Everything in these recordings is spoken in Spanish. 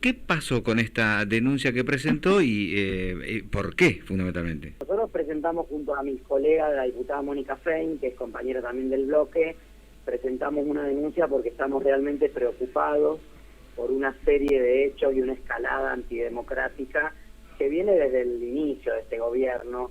¿Qué pasó con esta denuncia que presentó y por qué, fundamentalmente? Nosotros presentamos junto a mis colegas, la diputada Mónica Fein, que es compañera también del bloque, presentamos una denuncia porque estamos realmente preocupados por una serie de hechos y una escalada antidemocrática que viene desde el inicio de este gobierno,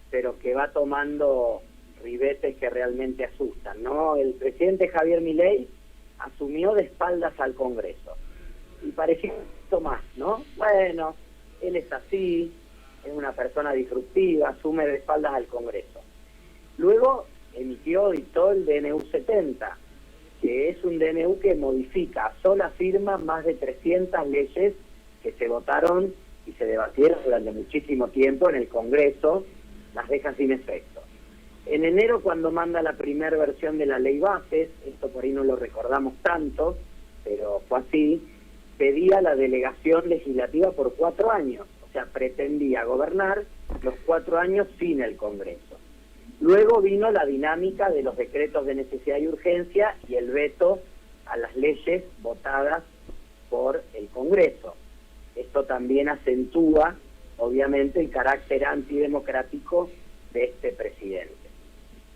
pero que va tomando ribetes que realmente asustan, ¿no? El presidente Javier Milei asumió de espaldas al Congreso y parecía esto más, ¿no? Bueno, él es así, es una persona disruptiva, asume de espaldas al Congreso. Luego dictó el DNU 70, que es un DNU que modifica a sola firma más de 300 leyes que se votaron y se debatieron durante muchísimo tiempo en el Congreso, las deja sin efecto. En enero, cuando manda la primera versión de la ley bases, esto por ahí no lo recordamos tanto, pero fue así, pedía la delegación legislativa por 4 años, o sea, pretendía gobernar los 4 años sin el Congreso. Luego vino la dinámica de los decretos de necesidad y urgencia y el veto a las leyes votadas por el Congreso. Esto también acentúa, obviamente, el carácter antidemocrático de este presidente.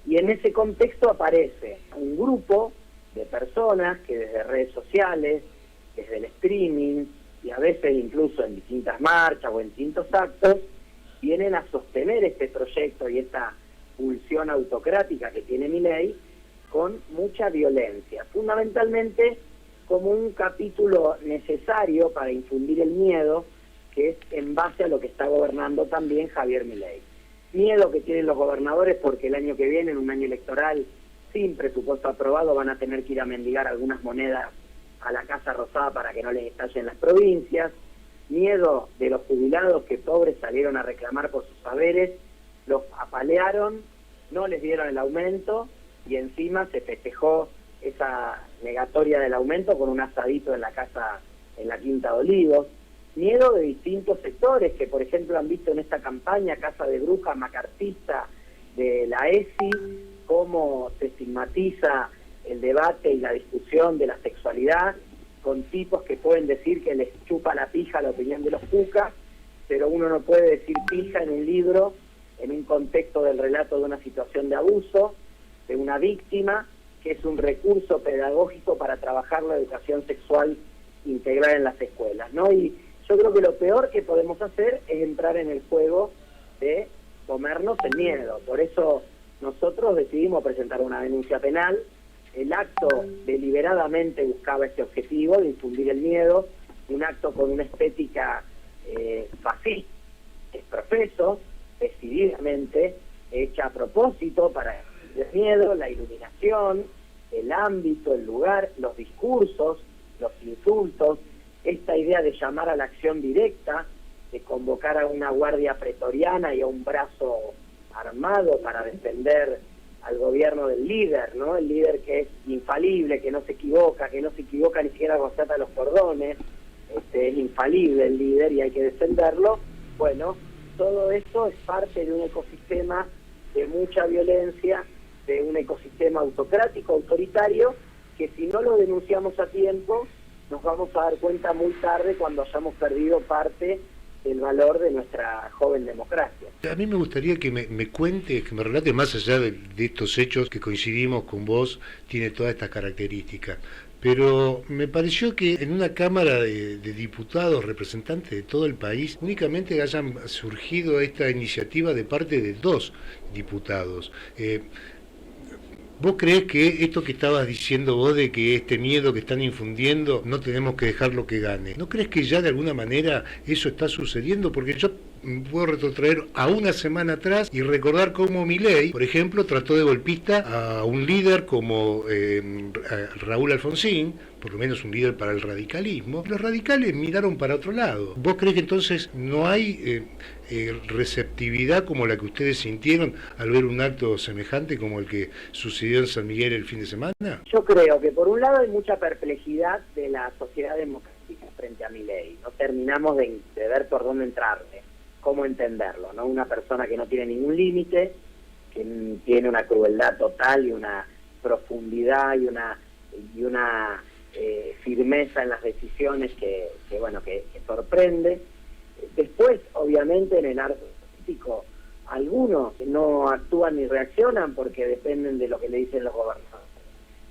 Y en ese contexto aparece un grupo de personas que desde redes sociales, desde el streaming y a veces incluso en distintas marchas o en distintos actos, vienen a sostener este proyecto y esta pulsión autocrática que tiene Milei con mucha violencia, fundamentalmente como un capítulo necesario para infundir el miedo, que es en base a lo que está gobernando también Javier Milei. Miedo que tienen los gobernadores porque el año que viene, en un año electoral sin presupuesto aprobado, van a tener que ir a mendigar algunas monedas a la Casa Rosada para que no les estallen las provincias. Miedo de los jubilados que pobres salieron a reclamar por sus saberes, los apalearon, no les dieron el aumento y encima se festejó esa negatoria del aumento con un asadito en la casa, en la Quinta de Olivos. Miedo de distintos sectores que, por ejemplo, han visto en esta campaña Casa de Brujas macartista de la ESI cómo se estigmatiza el debate y la discusión de la sexualidad con tipos que pueden decir que les chupa la pija la opinión de los cucas, pero uno no puede decir pija en un libro en un contexto del relato de una situación de abuso, de una víctima, que es un recurso pedagógico para trabajar la educación sexual integral en las escuelas, ¿no? Y yo creo que lo peor que podemos hacer es entrar en el juego de comernos el miedo. Por eso nosotros decidimos presentar una denuncia penal. El acto deliberadamente buscaba este objetivo de infundir el miedo, un acto con una estética fascista, es profeso, decididamente hecha a propósito para el miedo, la iluminación, el ámbito, el lugar, los discursos, los insultos, esta idea de llamar a la acción directa, de convocar a una guardia pretoriana y a un brazo armado para defender al gobierno del líder, ¿no? El líder que es infalible, que no se equivoca ni siquiera cuando se ata los cordones, es infalible el líder y hay que defenderlo. Bueno, todo esto es parte de un ecosistema de mucha violencia, de un ecosistema autocrático, autoritario, que si no lo denunciamos a tiempo, nos vamos a dar cuenta muy tarde cuando hayamos perdido parte del valor de nuestra joven democracia. A mí me gustaría que me cuente, que me relate más allá de estos hechos que coincidimos con vos, tiene todas estas características. Pero me pareció que en una Cámara de Diputados, representantes de todo el país, únicamente hayan surgido esta iniciativa de parte de 2 diputados. ¿Vos creés que esto que estabas diciendo vos de que este miedo que están infundiendo no tenemos que dejarlo que gane? ¿No crees que ya de alguna manera eso está sucediendo? Porque yo puedo retrotraer a una semana atrás y recordar cómo Milei, por ejemplo, trató de golpista a un líder como Raúl Alfonsín, por lo menos un líder para el radicalismo. Los radicales miraron para otro lado. ¿Vos creés que entonces no hay receptividad como la que ustedes sintieron al ver un acto semejante como el que sucedió en San Miguel el fin de semana? Yo creo que por un lado hay mucha perplejidad de la sociedad democrática frente a Milei. No terminamos de ver por dónde entrarle, cómo entenderlo, ¿no? Una persona que no tiene ningún límite, que tiene una crueldad total y una profundidad y una firmeza en las decisiones que sorprende. Después, obviamente, en el arte político, algunos no actúan ni reaccionan porque dependen de lo que le dicen los gobernadores.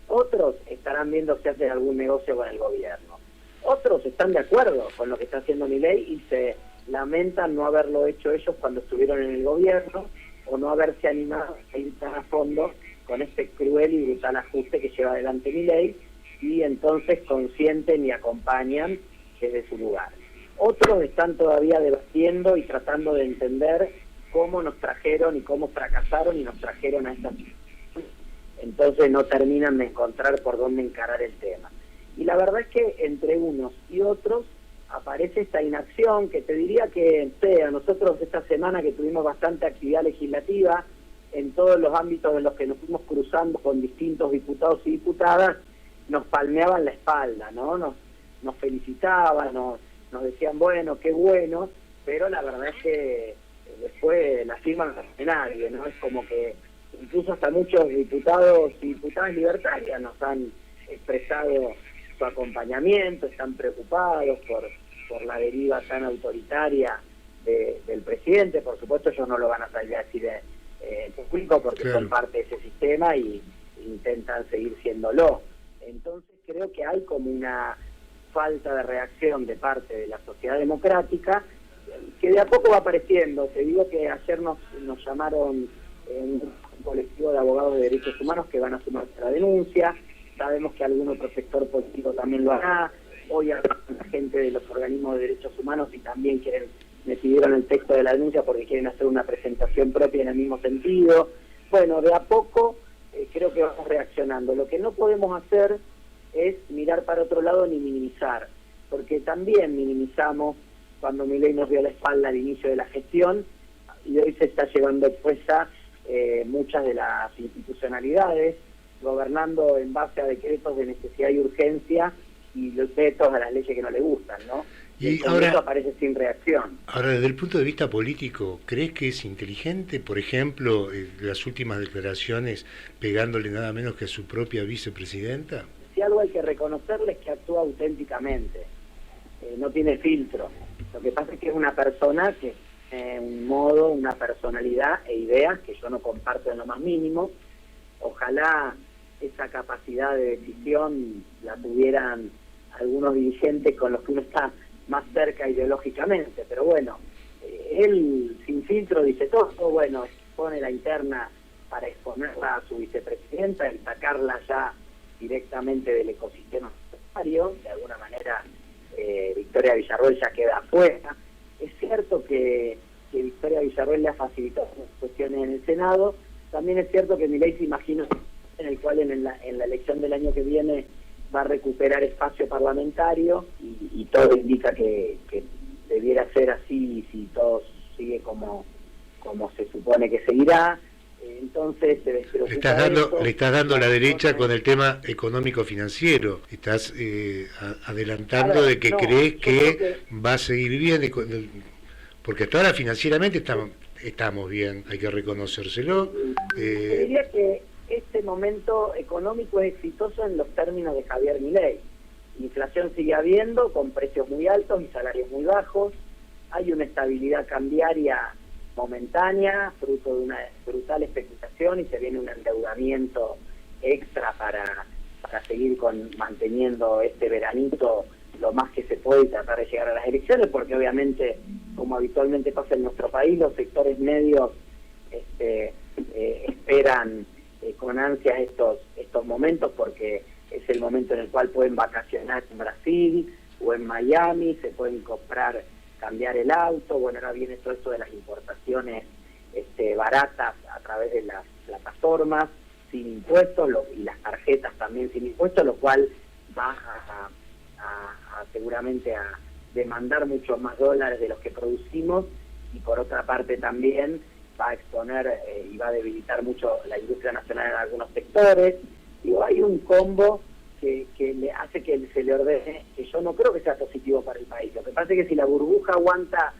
Otros estarán viendo si hacen algún negocio con el gobierno. Otros están de acuerdo con lo que está haciendo Milei y se lamentan no haberlo hecho ellos cuando estuvieron en el gobierno o no haberse animado a ir tan a fondo con este cruel y brutal ajuste que lleva adelante Milei, y entonces consienten y acompañan desde su lugar. Otros están todavía debatiendo y tratando de entender cómo nos trajeron y cómo fracasaron y nos trajeron a esta situación. Entonces no terminan de encontrar por dónde encarar el tema. Y la verdad es que entre unos y otros aparece esta inacción que te diría que a nosotros esta semana que tuvimos bastante actividad legislativa en todos los ámbitos en los que nos fuimos cruzando con distintos diputados y diputadas, nos palmeaban la espalda, ¿no? Nos felicitaban, nos decían, bueno, qué bueno, pero la verdad es que después la firma no hace nadie, ¿no? Es como que incluso hasta muchos diputados y diputadas libertarias nos han expresado su acompañamiento, están preocupados por la deriva tan autoritaria del presidente. Por supuesto ellos no lo van a salir a decir en público porque claro, son parte de ese sistema y intentan seguir siéndolo. Entonces creo que hay como una falta de reacción de parte de la sociedad democrática que de a poco va apareciendo. Te digo que ayer nos llamaron un colectivo de abogados de derechos humanos que van a sumarse a la denuncia. Sabemos que algún otro sector político también lo hará. Hoy la gente de los organismos de derechos humanos y también me pidieron el texto de la denuncia porque quieren hacer una presentación propia en el mismo sentido. Bueno, de a poco creo que vamos reaccionando. Lo que no podemos hacer es mirar para otro lado ni minimizar, porque también minimizamos cuando Milei nos dio la espalda al inicio de la gestión y hoy se está llevando expuesta muchas de las institucionalidades, gobernando en base a decretos de necesidad y urgencia y los vetos a las leyes que no le gustan, ¿no? Y ahora eso aparece sin reacción. Ahora, desde el punto de vista político, ¿crees que es inteligente, por ejemplo, las últimas declaraciones pegándole nada menos que a su propia vicepresidenta? Si algo hay que reconocerle es que actúa auténticamente, no tiene filtro. Lo que pasa es que es una persona que un modo, una personalidad e ideas que yo no comparto en lo más mínimo. Ojalá esa capacidad de decisión la tuvieran algunos dirigentes con los que uno está más cerca ideológicamente, pero bueno, él sin filtro dice todo, bueno, pone la interna para exponerla a su vicepresidenta y sacarla ya directamente del ecosistema parlamentario. De alguna manera Victoria Villarroel ya queda afuera. Es cierto que Victoria Villarroel le ha facilitado cuestiones en el Senado. También es cierto que Milei se imagina en el cual en la elección del año que viene va a recuperar espacio parlamentario y todo indica que debiera ser así si todo sigue como se supone que seguirá. Entonces se le estás dando la derecha con el tema económico-financiero. Estás adelantando claro, de que no, crees que va a seguir bien, porque hasta ahora financieramente estamos bien, hay que reconocérselo. Yo diría que este momento económico es exitoso en los términos de Javier Milei. Inflación sigue habiendo, con precios muy altos y salarios muy bajos. Hay una estabilidad cambiaria momentánea, fruto de una brutal especulación, y se viene un endeudamiento extra para seguir manteniendo este veranito lo más que se puede y tratar de llegar a las elecciones, porque obviamente, como habitualmente pasa en nuestro país, los sectores medios esperan con ansias estos momentos, porque es el momento en el cual pueden vacacionar en Brasil o en Miami, se pueden cambiar el auto. Bueno, ahora viene todo esto de las importaciones baratas a través de las plataformas sin impuestos y las tarjetas también sin impuestos, lo cual va seguramente a demandar muchos más dólares de los que producimos, y por otra parte también va a exponer y va a debilitar mucho la industria nacional en algunos sectores. Digo, hay un combo que le hace que se le ordene, que yo no creo que sea positivo para el país. Lo que pasa es que si la burbuja aguanta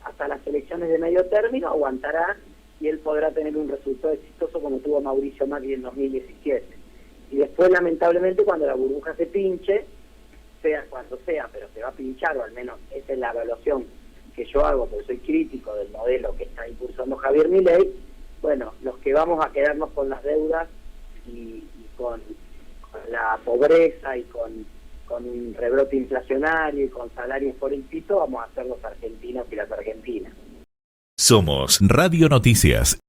hasta las elecciones de medio término, aguantará y él podrá tener un resultado exitoso como tuvo Mauricio Macri en 2017. Y después, lamentablemente, cuando la burbuja se pinche, sea cuando sea, pero se va a pinchar, o al menos esa es la evaluación que yo hago, porque soy crítico del modelo que está impulsando Javier Milei. Bueno, los que vamos a quedarnos con las deudas y con la pobreza y con un rebrote inflacionario y con salarios por el piso, vamos a ser los argentinos y las argentinas. Somos Radio Noticias.